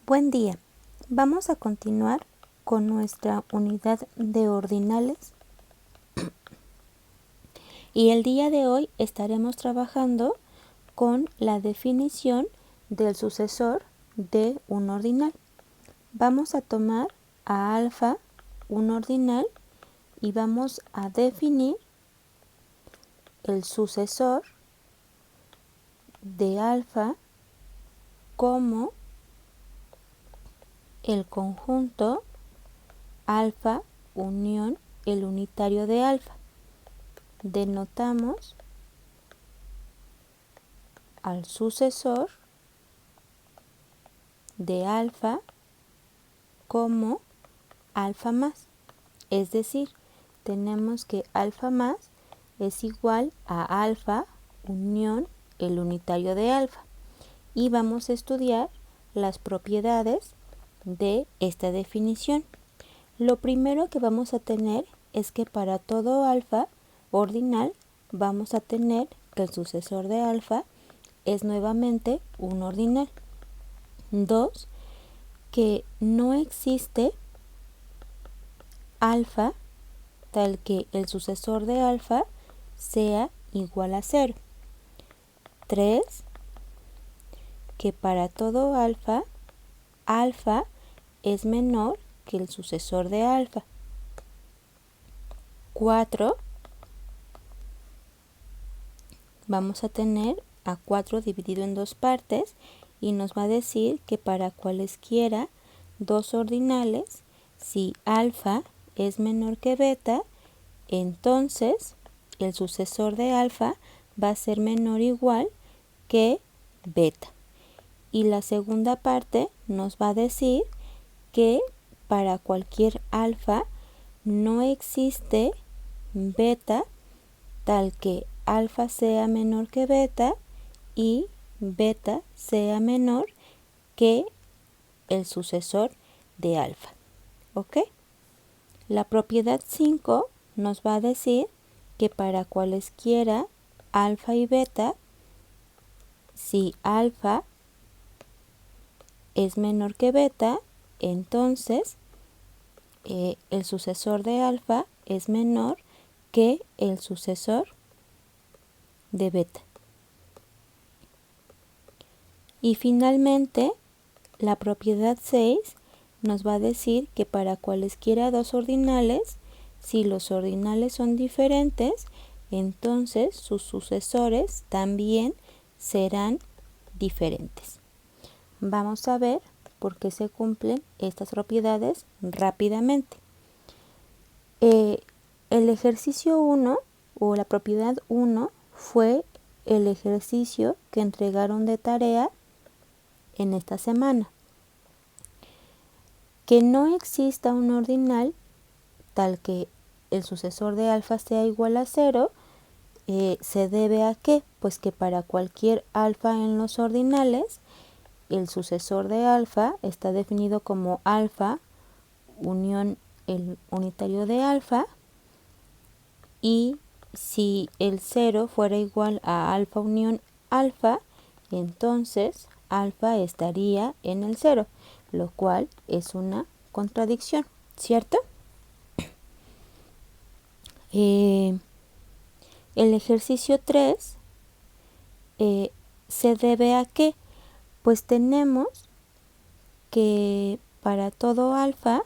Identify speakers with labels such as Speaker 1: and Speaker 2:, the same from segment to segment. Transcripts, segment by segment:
Speaker 1: Buen día. Vamos a continuar con nuestra unidad de ordinales y el día de hoy estaremos trabajando con la definición del sucesor de un ordinal. Vamos a tomar a alfa, un ordinal, y vamos a definir el sucesor de alfa como el conjunto alfa unión el unitario de alfa. Denotamos al sucesor de alfa como alfa más, es decir, tenemos que alfa más es igual a alfa unión el unitario de alfa y vamos a estudiar las propiedades de esta definición. Lo primero que vamos a tener es que para todo alfa ordinal vamos a tener que el sucesor de alfa es nuevamente un ordinal. 2. Que no existe alfa tal que el sucesor de alfa sea igual a 0. 3. Que para todo alfa, alfa es menor que el sucesor de alfa. 4. Vamos a tener a 4 dividido en dos partes y nos va a decir que para cualesquiera dos ordinales, si alfa es menor que beta, entonces el sucesor de alfa va a ser menor o igual que beta. Y la segunda parte nos va a decir que para cualquier alfa no existe beta tal que alfa sea menor que beta y beta sea menor que el sucesor de alfa. ¿Ok? La propiedad 5 nos va a decir que para cualesquiera alfa y beta, si alfa es menor que beta, entonces el sucesor de alfa es menor que el sucesor de beta. Y finalmente, la propiedad 6 nos va a decir que para cualesquiera dos ordinales, si los ordinales son diferentes, entonces sus sucesores también serán diferentes. Vamos a ver por qué se cumplen estas propiedades rápidamente. El ejercicio 1 o la propiedad 1 fue el ejercicio que entregaron de tarea en esta semana. Que no exista un ordinal tal que el sucesor de alfa sea igual a 0, se debe a qué? Pues que para cualquier alfa en los ordinales, el sucesor de alfa está definido como alfa unión el unitario de alfa, y si el 0 fuera igual a alfa unión alfa, entonces alfa estaría en el 0, lo cual es una contradicción, ¿cierto? El ejercicio 3 se debe a qué? Pues tenemos que para todo alfa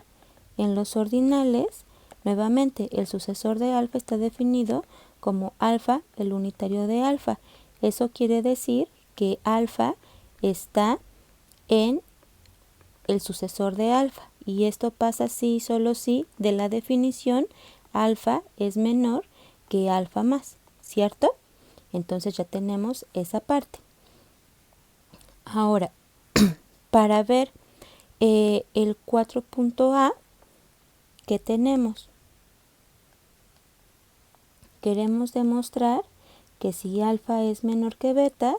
Speaker 1: en los ordinales, nuevamente el sucesor de alfa está definido como alfa el unitario de alfa. Eso quiere decir que alfa está en el sucesor de alfa, y esto pasa si y solo si de la definición alfa es menor que alfa más, ¿cierto? Entonces ya tenemos esa parte. Ahora, para ver el 4.a que tenemos, queremos demostrar que si alfa es menor que beta,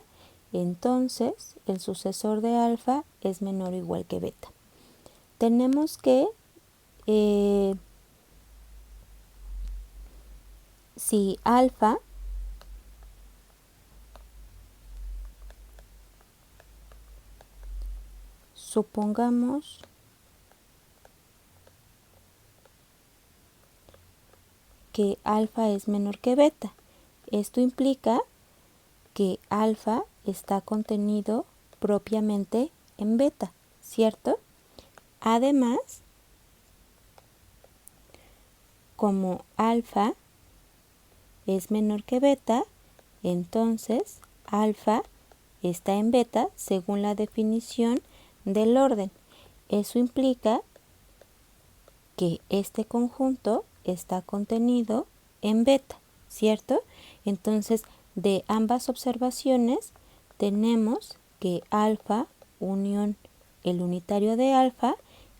Speaker 1: entonces el sucesor de alfa es menor o igual que beta. Tenemos que si alfa supongamos que alfa es menor que beta. Esto implica que alfa está contenido propiamente en beta, ¿cierto? Además, como alfa es menor que beta, entonces alfa está en beta según la definición del orden. Eso implica que este conjunto está contenido en beta, ¿cierto? Entonces, de ambas observaciones tenemos que alfa unión el unitario de alfa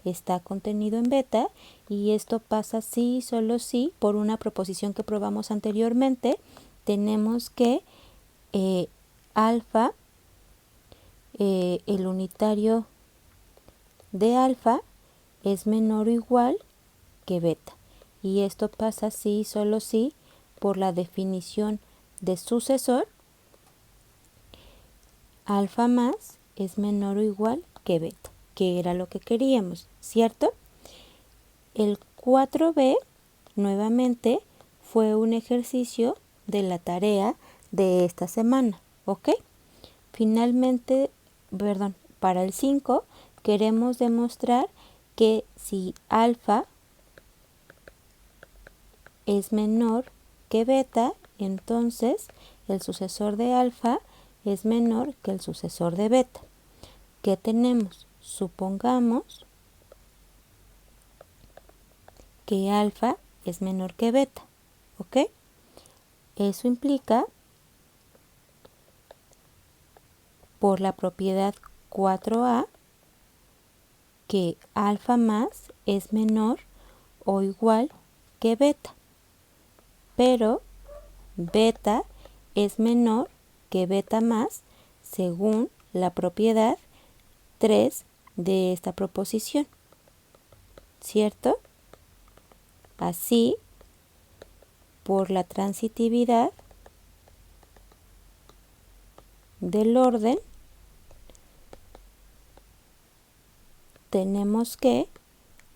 Speaker 1: está contenido en beta, y esto pasa sí y solo sí por una proposición que probamos anteriormente. Tenemos que alfa, el unitario de alfa es menor o igual que beta, y esto pasa sí y solo sí por la definición de sucesor. Alfa más es menor o igual que beta, que era lo que queríamos, ¿cierto? El 4b nuevamente fue un ejercicio de la tarea de esta semana, ¿ok? Finalmente, para el 5 queremos demostrar que si alfa es menor que beta, entonces el sucesor de alfa es menor que el sucesor de beta. ¿Qué tenemos? Supongamos que alfa es menor que beta, ¿ok? Eso implica, por la propiedad 4a, que alfa más es menor o igual que beta, pero beta es menor que beta más según la propiedad 3 de esta proposición, ¿cierto? Así, por la transitividad del orden, tenemos que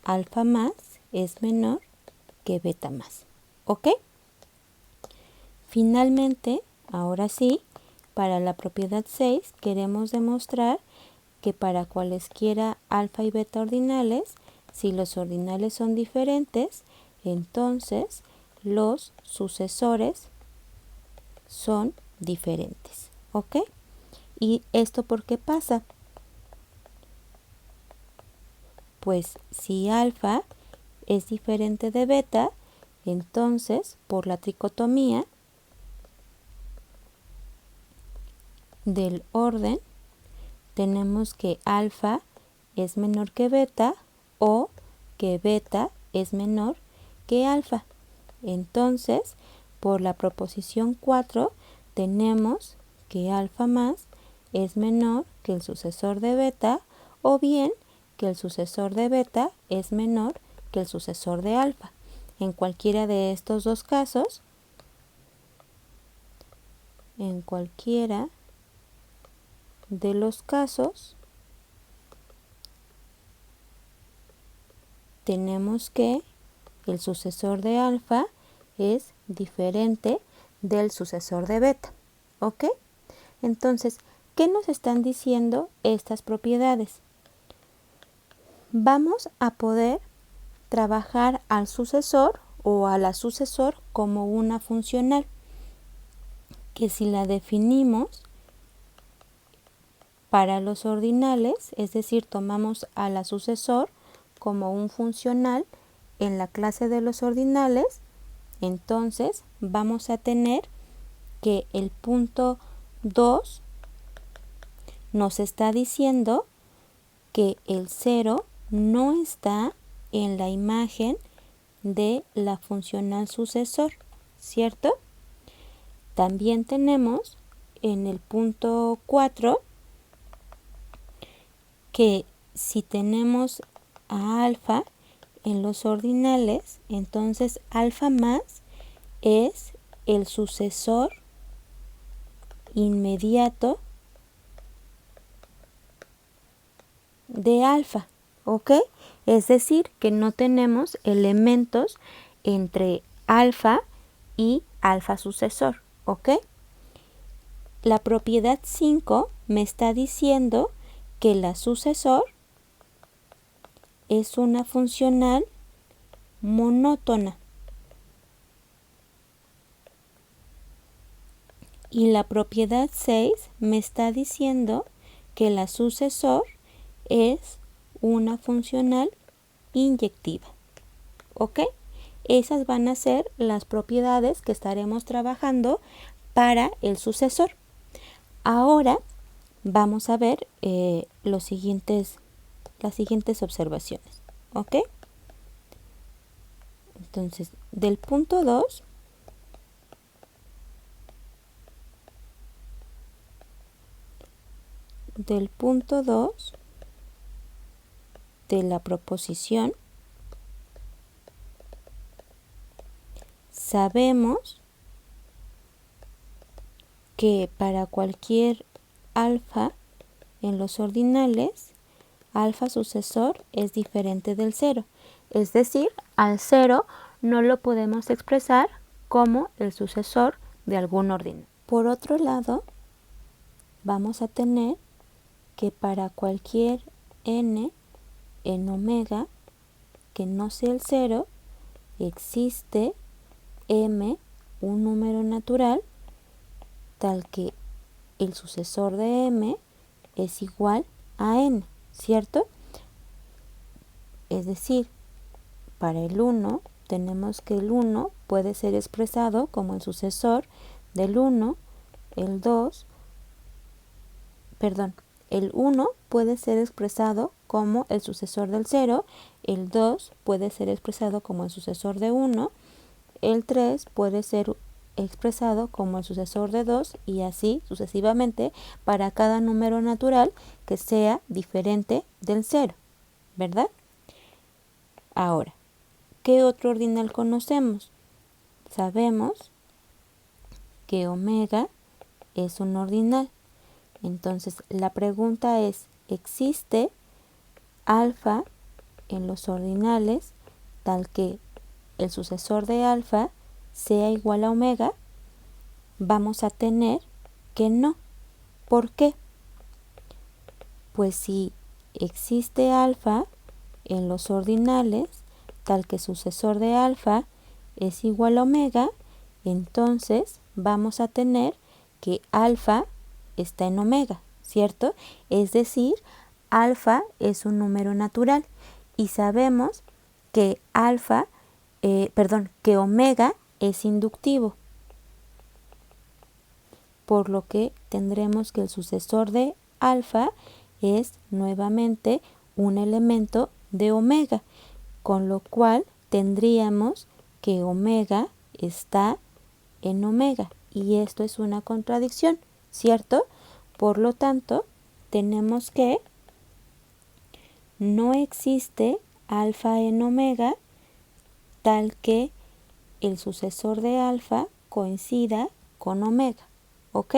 Speaker 1: alfa más es menor que beta más, ¿ok? Finalmente, ahora sí, para la propiedad 6 queremos demostrar que para cualesquiera alfa y beta ordinales, si los ordinales son diferentes, entonces los sucesores son diferentes, ¿ok? ¿Y esto por qué pasa? Pues si alfa es diferente de beta, entonces por la tricotomía del orden tenemos que alfa es menor que beta o que beta es menor que alfa. Entonces, por la proposición 4 tenemos que alfa más es menor que el sucesor de beta, o bien que el sucesor de beta es menor que el sucesor de alfa. En cualquiera de estos dos casos, en cualquiera de los casos, tenemos que el sucesor de alfa es diferente del sucesor de beta, ¿ok? Entonces, ¿qué nos están diciendo estas propiedades? Vamos a poder trabajar al sucesor o a la sucesor como una funcional, que si la definimos para los ordinales, es decir, tomamos a la sucesor como un funcional en la clase de los ordinales, entonces vamos a tener que el punto 2 nos está diciendo que el 0 no está en la imagen de la funcional sucesor, ¿cierto? También tenemos en el punto 4 que si tenemos a alfa en los ordinales, entonces alfa más es el sucesor inmediato de alfa, ¿ok? Es decir, que no tenemos elementos entre alfa y alfa sucesor, ¿ok? La propiedad 5 me está diciendo que la sucesor es una funcional monótona. Y la propiedad 6 me está diciendo que la sucesor es una funcional inyectiva. ¿Ok? Esas van a ser las propiedades que estaremos trabajando para el sucesor. Ahora vamos a ver las siguientes observaciones. ¿Ok? Entonces, del punto 2 de la proposición, sabemos que para cualquier alfa en los ordinales, alfa sucesor es diferente del 0. Es decir, al 0 no lo podemos expresar como el sucesor de algún ordinal. Por otro lado, vamos a tener que para cualquier n en omega que no sea el 0, existe m, un número natural, tal que el sucesor de m es igual a n, ¿cierto? Es decir, para el 1 tenemos que el 1 puede ser expresado como el sucesor del 1, el 2, el 1 puede ser expresado como el sucesor del 0, el 2 puede ser expresado como el sucesor de 1, el 3 puede ser expresado como el sucesor de 2 y así sucesivamente para cada número natural que sea diferente del 0, ¿verdad? Ahora, ¿qué otro ordinal conocemos? Sabemos que omega es un ordinal. Entonces, la pregunta es, ¿existe alfa en los ordinales tal que el sucesor de alfa sea igual a omega? Vamos a tener que no. ¿Por qué? Pues si existe alfa en los ordinales tal que sucesor de alfa es igual a omega, entonces vamos a tener que alfa está en omega, ¿cierto? Es decir, alfa es un número natural y sabemos que que omega es inductivo, por lo que tendremos que el sucesor de alfa es nuevamente un elemento de omega, con lo cual tendríamos que omega está en omega y esto es una contradicción, ¿cierto? Por lo tanto, tenemos que no existe alfa en omega tal que el sucesor de alfa coincida con omega, ¿ok?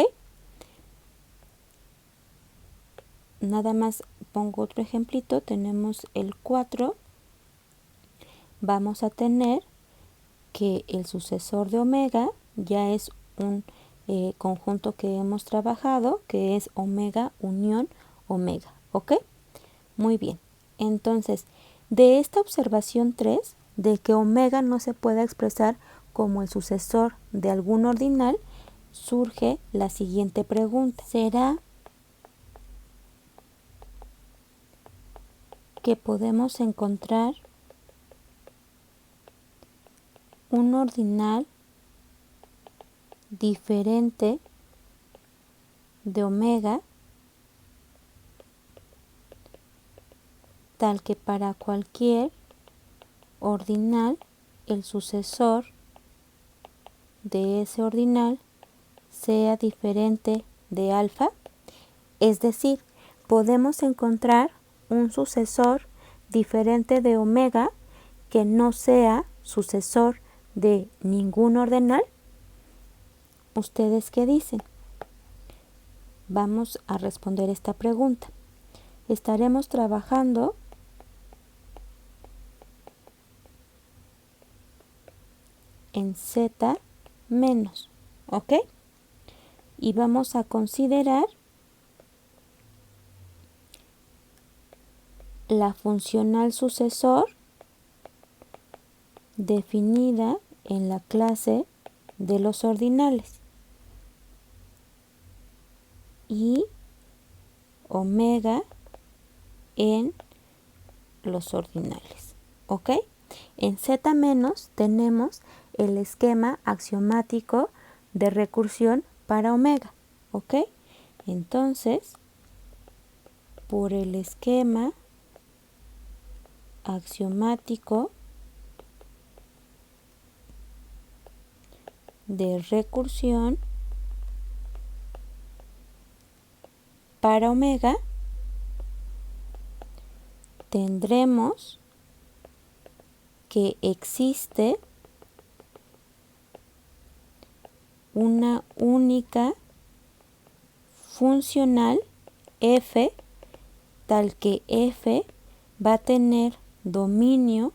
Speaker 1: Nada más pongo otro ejemplito, tenemos el 4, vamos a tener que el sucesor de omega ya es un conjunto que hemos trabajado, que es omega unión omega, ¿ok? Muy bien, entonces, de esta observación 3, de que omega no se puede expresar como el sucesor de algún ordinal, surge la siguiente pregunta. ¿Será que podemos encontrar un ordinal diferente de omega tal que para cualquier ordinal el sucesor de ese ordinal sea diferente de alfa? Es decir, podemos encontrar un sucesor diferente de omega que no sea sucesor de ningún ordinal. ¿Ustedes qué dicen? Vamos a responder esta pregunta. estaremos trabajando en Z menos, ¿ok? Y vamos a considerar la funcional sucesor definida en la clase de los ordinales y omega en los ordinales, ¿ok? En Z menos tenemos el esquema axiomático de recursión para omega, ¿ok? Entonces, por el esquema axiomático de recursión para omega, tendremos que existe una única funcional f, tal que f va a tener dominio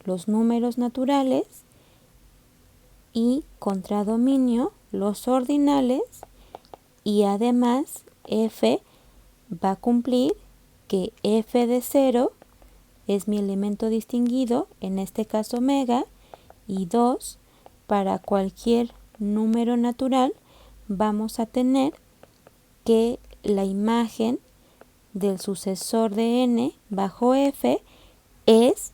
Speaker 1: los números naturales y contradominio los ordinales, y además f va a cumplir que f de 0 es mi elemento distinguido, en este caso omega, y 2, para cualquier número natural vamos a tener que la imagen del sucesor de n bajo f es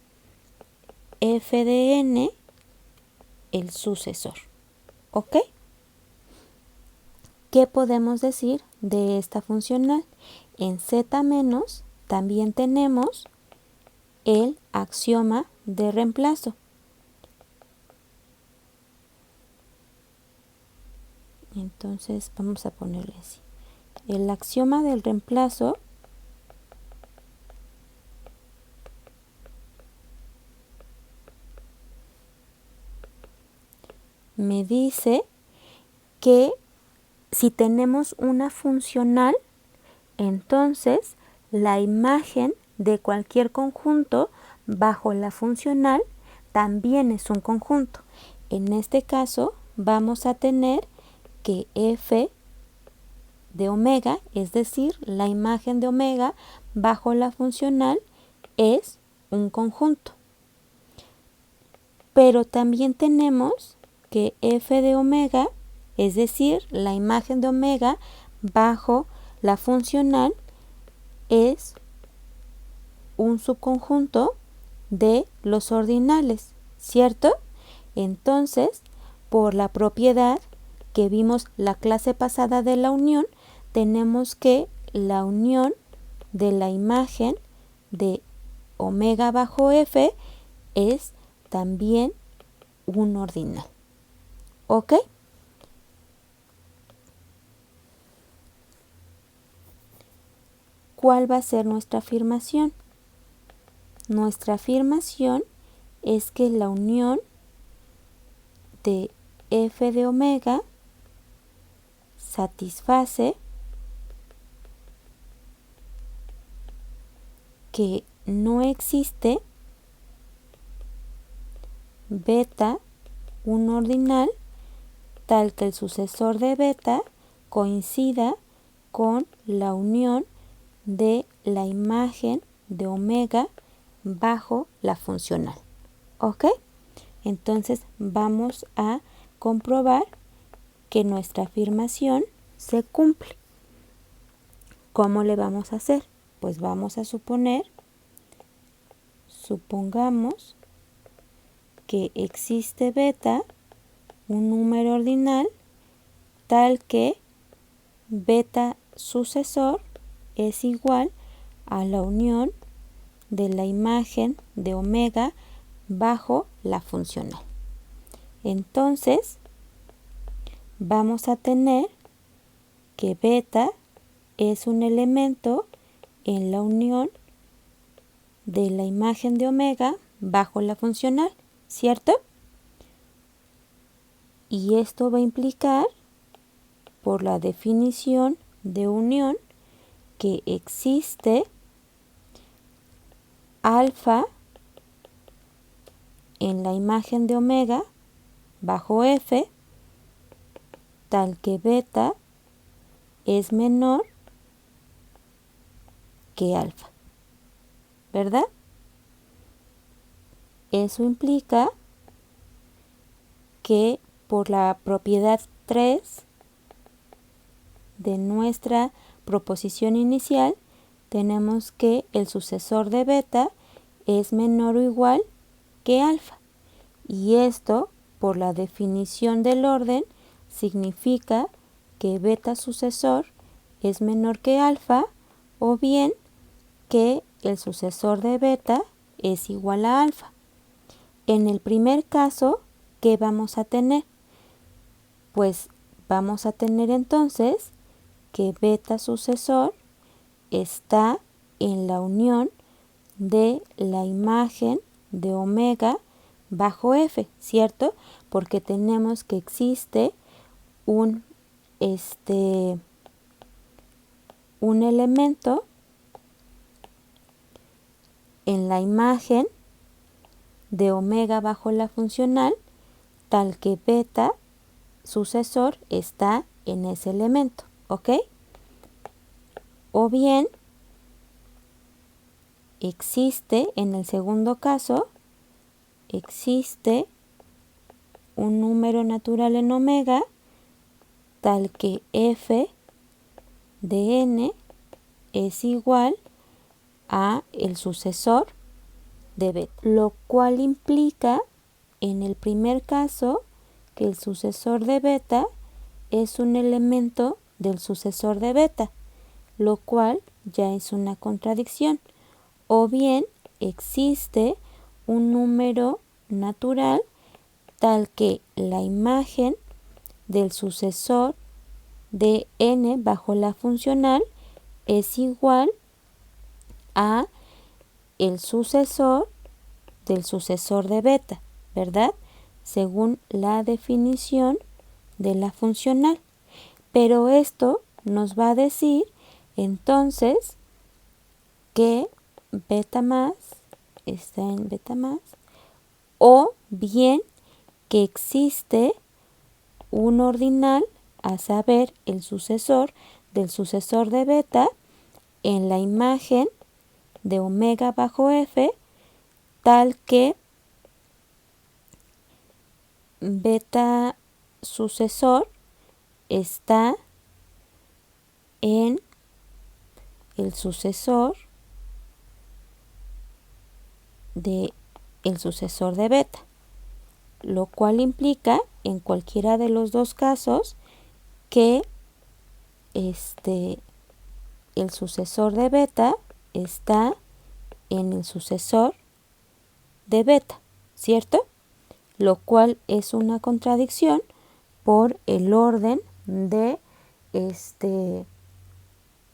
Speaker 1: f de n el sucesor, ¿ok? ¿Qué podemos decir de esta funcional? En Z menos también tenemos el axioma de reemplazo. Entonces vamos a ponerle así. El axioma del reemplazo me dice que si tenemos una funcional, entonces la imagen de cualquier conjunto bajo la funcional también es un conjunto. En este caso vamos a tener que f de omega, es decir, la imagen de omega bajo la funcional es un conjunto. Pero también tenemos que f de omega, es decir, la imagen de omega bajo la funcional es un subconjunto de los ordinales, ¿cierto? Entonces, por la propiedad que vimos la clase pasada de la unión, tenemos que la unión de la imagen de omega bajo f es también un ordinal, ¿ok? ¿Cuál va a ser nuestra afirmación? Nuestra afirmación es que la unión de f de omega satisface que no existe beta un ordinal tal que el sucesor de beta coincida con la unión de la imagen de omega bajo la funcional, ¿ok? Entonces vamos a comprobar que nuestra afirmación se cumple. ¿Cómo le vamos a hacer? Pues vamos a supongamos que existe beta, un número ordinal, tal que beta sucesor es igual a la unión de la imagen de omega bajo la funcional. Entonces, vamos a tener que beta es un elemento en la unión de la imagen de omega bajo la funcional, ¿cierto? Y esto va a implicar, por la definición de unión, que existe alfa en la imagen de omega bajo f, tal que beta es menor que alfa, ¿verdad? Eso implica que por la propiedad 3 de nuestra proposición inicial, tenemos que el sucesor de beta es menor o igual que alfa. Y esto, por la definición del orden, significa que beta sucesor es menor que alfa, o bien que el sucesor de beta es igual a alfa. En el primer caso, ¿qué vamos a tener? Pues vamos a tener entonces que beta sucesor está en la unión de la imagen de omega bajo f, ¿cierto? Porque tenemos que existe un elemento en la imagen de omega bajo la funcional, tal que beta sucesor está en ese elemento, ¿ok? O bien existe, en el segundo caso, existe un número natural en omega tal que f de n es igual a el sucesor de beta, lo cual implica en el primer caso que el sucesor de beta es un elemento del sucesor de beta, lo cual ya es una contradicción. O bien existe un número natural tal que la imagen del sucesor de n bajo la funcional es igual a el sucesor del sucesor de beta, ¿verdad? Según la definición de la funcional. Pero esto nos va a decir entonces que beta más está en beta más, o bien que existe un ordinal, a saber, el sucesor del sucesor de beta en la imagen de omega bajo f, tal que beta sucesor está en el sucesor de el sucesor de beta, lo cual implica en cualquiera de los dos casos que el sucesor de beta está en el sucesor de beta, ¿cierto? Lo cual es una contradicción por el orden de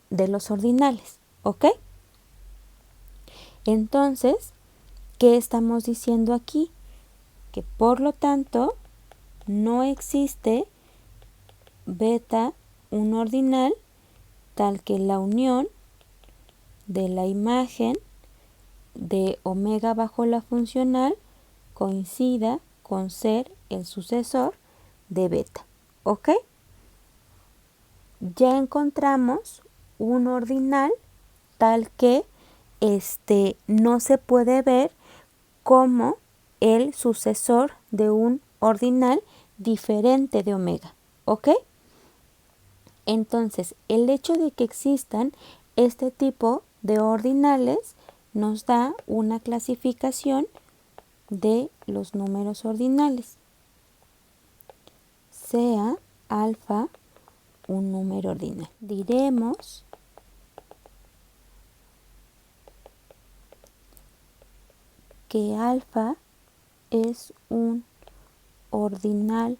Speaker 1: los ordinales, ¿ok? Entonces, ¿qué estamos diciendo aquí? Que por lo tanto no existe beta un ordinal tal que la unión de la imagen de omega bajo la funcional coincida con ser el sucesor de beta, ¿ok? Ya encontramos un ordinal tal que no se puede ver como el sucesor de un ordinal diferente de omega, ¿ok? Entonces, el hecho de que existan este tipo de ordinales nos da una clasificación de los números ordinales. Sea alfa un número ordinal. Diremos que alfa es un ordinal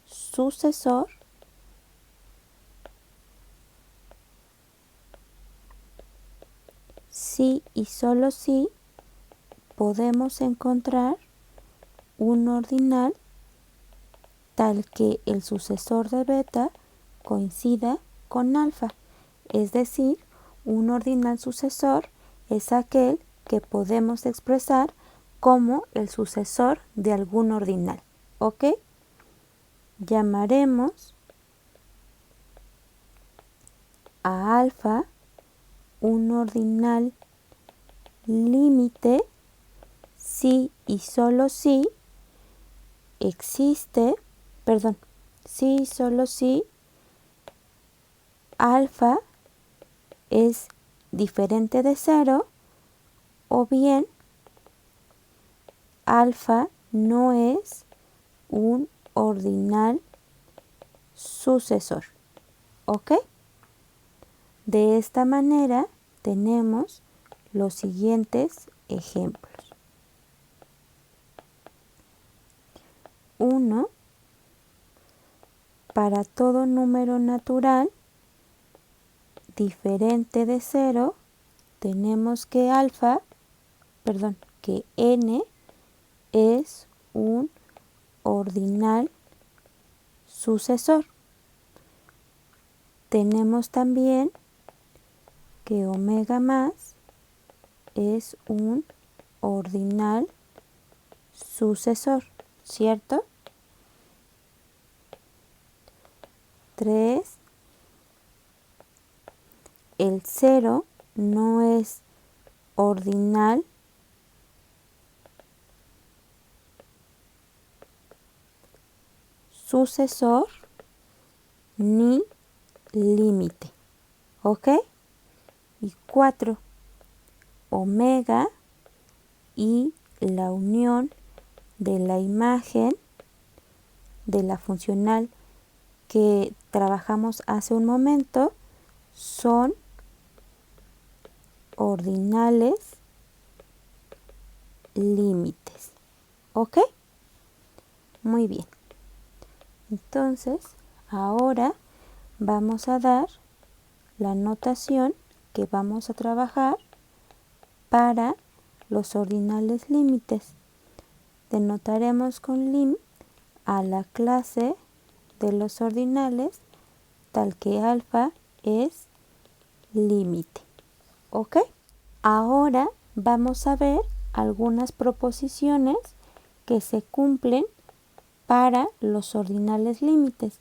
Speaker 1: sucesor si y solo si podemos encontrar un ordinal tal que el sucesor de beta coincida con alfa. Es decir, un ordinal sucesor es aquel que podemos expresar como el sucesor de algún ordinal, ¿ok? Llamaremos a alfa un ordinal límite si y solo si existe, si y solo si alfa es diferente de 0 o bien alfa no es un ordinal sucesor, ¿ok? De esta manera tenemos los siguientes ejemplos. 1. Para todo número natural diferente de 0, tenemos que que n es un ordinal sucesor. Tenemos también que omega más es un ordinal sucesor, ¿cierto? 3. El 0 no es ordinal sucesor ni límite, ¿ok? Y 4. Omega y la unión de la imagen de la funcional que trabajamos hace un momento son ordinales límites, ¿ok? Muy bien. Entonces, ahora vamos a dar la notación que vamos a trabajar para los ordinales límites. Denotaremos con lim a la clase de los ordinales tal que alfa es límite, ¿ok? Ahora vamos a ver algunas proposiciones que se cumplen para los ordinales límites.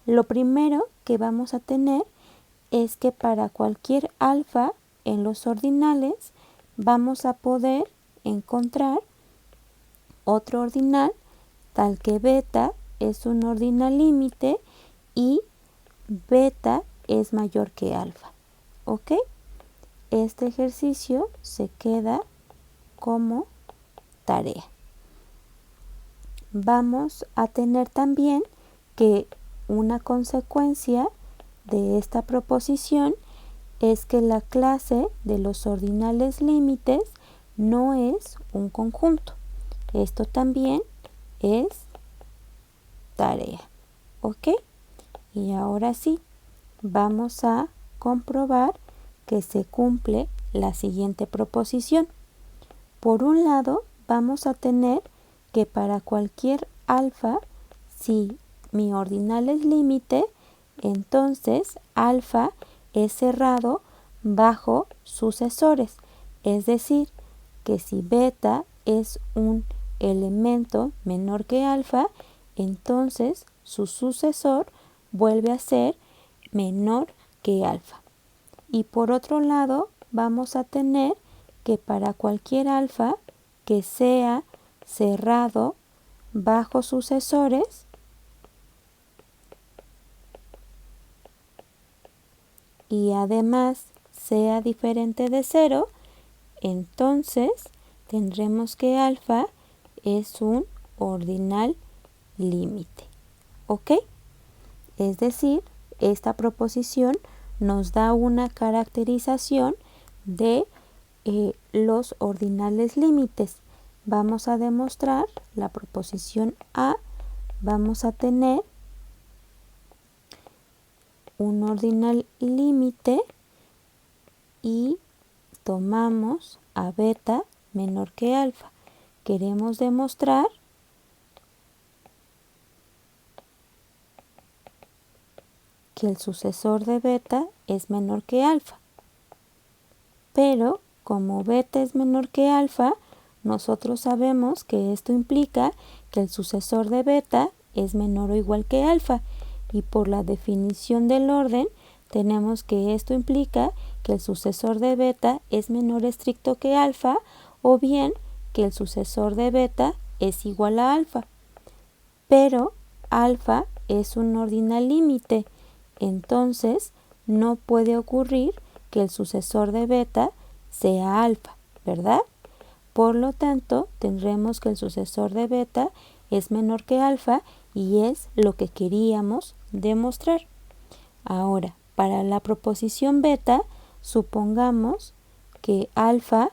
Speaker 1: Lo primero que vamos a tener es que para cualquier alfa en los ordinales vamos a poder encontrar otro ordinal tal que beta es un ordinal límite y beta es mayor que alfa, ¿ok? Este ejercicio se queda como tarea. Vamos a tener también que una consecuencia de esta proposición es que la clase de los ordinales límites no es un conjunto. Esto también es tarea, ¿ok? Y ahora sí, vamos a comprobar que se cumple la siguiente proposición. Por un lado, vamos a tener que para cualquier alfa, si mi ordinal es límite, entonces alfa es cerrado bajo sucesores. Es decir, que si beta es un elemento menor que alfa, entonces su sucesor vuelve a ser menor que alfa. Y por otro lado, vamos a tener que para cualquier alfa que sea cerrado bajo sucesores y además sea diferente de 0, entonces tendremos que alfa es un ordinal límite, ¿ok? Es decir, esta proposición nos da una caracterización de los ordinales límites. Vamos a demostrar la proposición A. Vamos a tener un ordinal límite y tomamos a beta menor que alfa. Queremos demostrar que el sucesor de beta es menor que alfa. Pero como beta es menor que alfa, nosotros sabemos que esto implica que el sucesor de beta es menor o igual que alfa, y por la definición del orden tenemos que esto implica que el sucesor de beta es menor estricto que alfa, o bien que el sucesor de beta es igual a alfa. Pero alfa es un ordinal límite, entonces no puede ocurrir que el sucesor de beta sea alfa, ¿verdad? Por lo tanto, tendremos que el sucesor de beta es menor que alfa y es lo que queríamos demostrar. Ahora, para la proposición beta, supongamos que alfa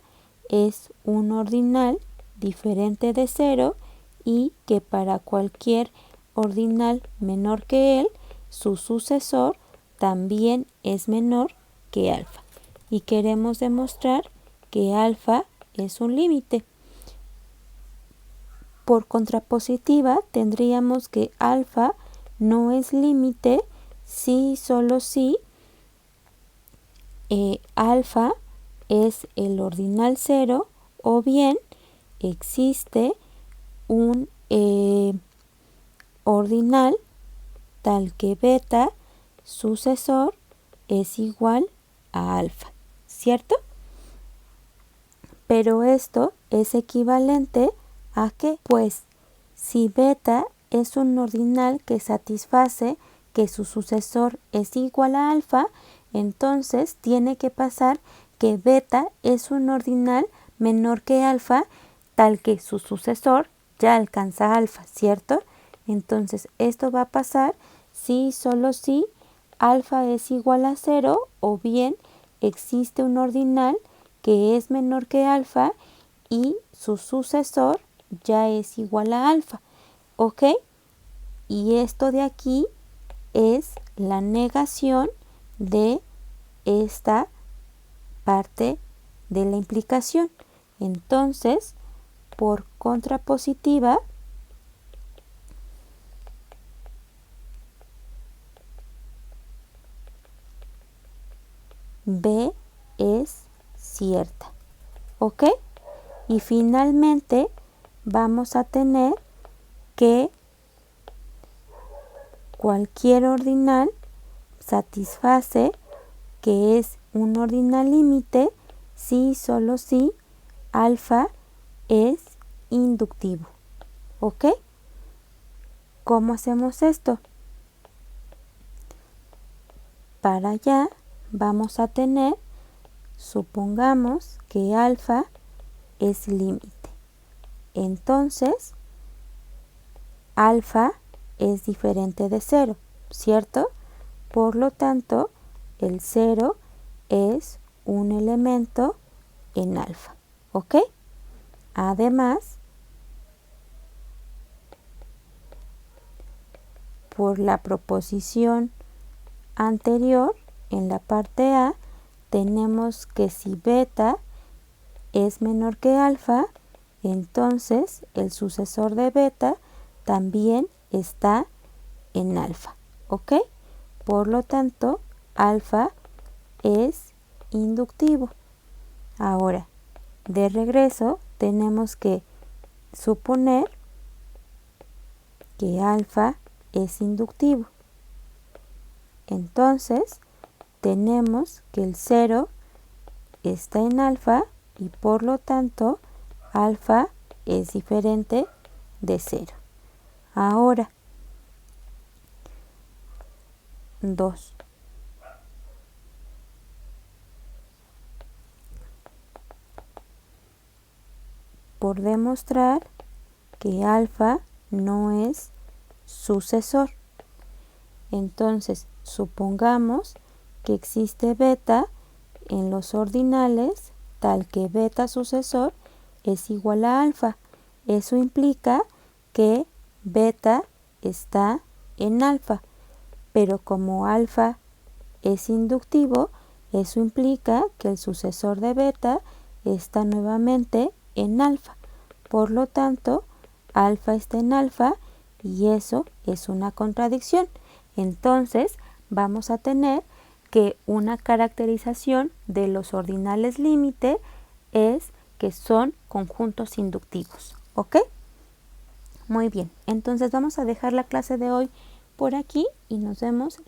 Speaker 1: es un ordinal diferente de 0 y que para cualquier ordinal menor que él, su sucesor también es menor que alfa. Y queremos demostrar que alfa es un límite. Por contrapositiva, tendríamos que alfa no es límite si solo si alfa es el ordinal 0 o bien existe un ordinal tal que beta sucesor es igual a alfa, ¿cierto? Pero esto es equivalente a que, pues, si beta es un ordinal que satisface que su sucesor es igual a alfa, entonces tiene que pasar que beta es un ordinal menor que alfa, tal que su sucesor ya alcanza alfa, ¿cierto? Entonces esto va a pasar si solo si alfa es igual a 0 o bien existe un ordinal que es menor que alfa y su sucesor ya es igual a alfa, ¿ok? Y esto de aquí es la negación de esta parte de la implicación. Entonces, por contrapositiva, B es cierta, ¿ok? Y finalmente vamos a tener que cualquier ordinal satisface que es un ordinal límite si solo si alfa es inductivo, ¿ok? ¿Cómo hacemos esto? Para allá vamos a tener, supongamos que alfa es límite. Entonces, alfa es diferente de 0, ¿cierto? Por lo tanto, el 0 es un elemento en alfa, ¿ok? Además, por la proposición anterior, en la parte A, tenemos que si beta es menor que alfa, entonces el sucesor de beta también está en alfa, ¿ok? Por lo tanto, alfa es inductivo. Ahora, de regreso, tenemos que suponer que alfa es inductivo. Entonces, tenemos que el 0 está en alfa y por lo tanto, alfa es diferente de 0. Ahora, 2. Por demostrar que alfa no es sucesor. Entonces, supongamos que existe beta en los ordinales tal que beta sucesor es igual a alfa. Eso implica que beta está en alfa, pero como alfa es inductivo, eso implica que el sucesor de beta está nuevamente en alfa. Por lo tanto, alfa está en alfa y eso es una contradicción. Entonces, vamos a tener que una caracterización de los ordinales límite es que son conjuntos inductivos, ¿ok? Muy bien, entonces vamos a dejar la clase de hoy por aquí y nos vemos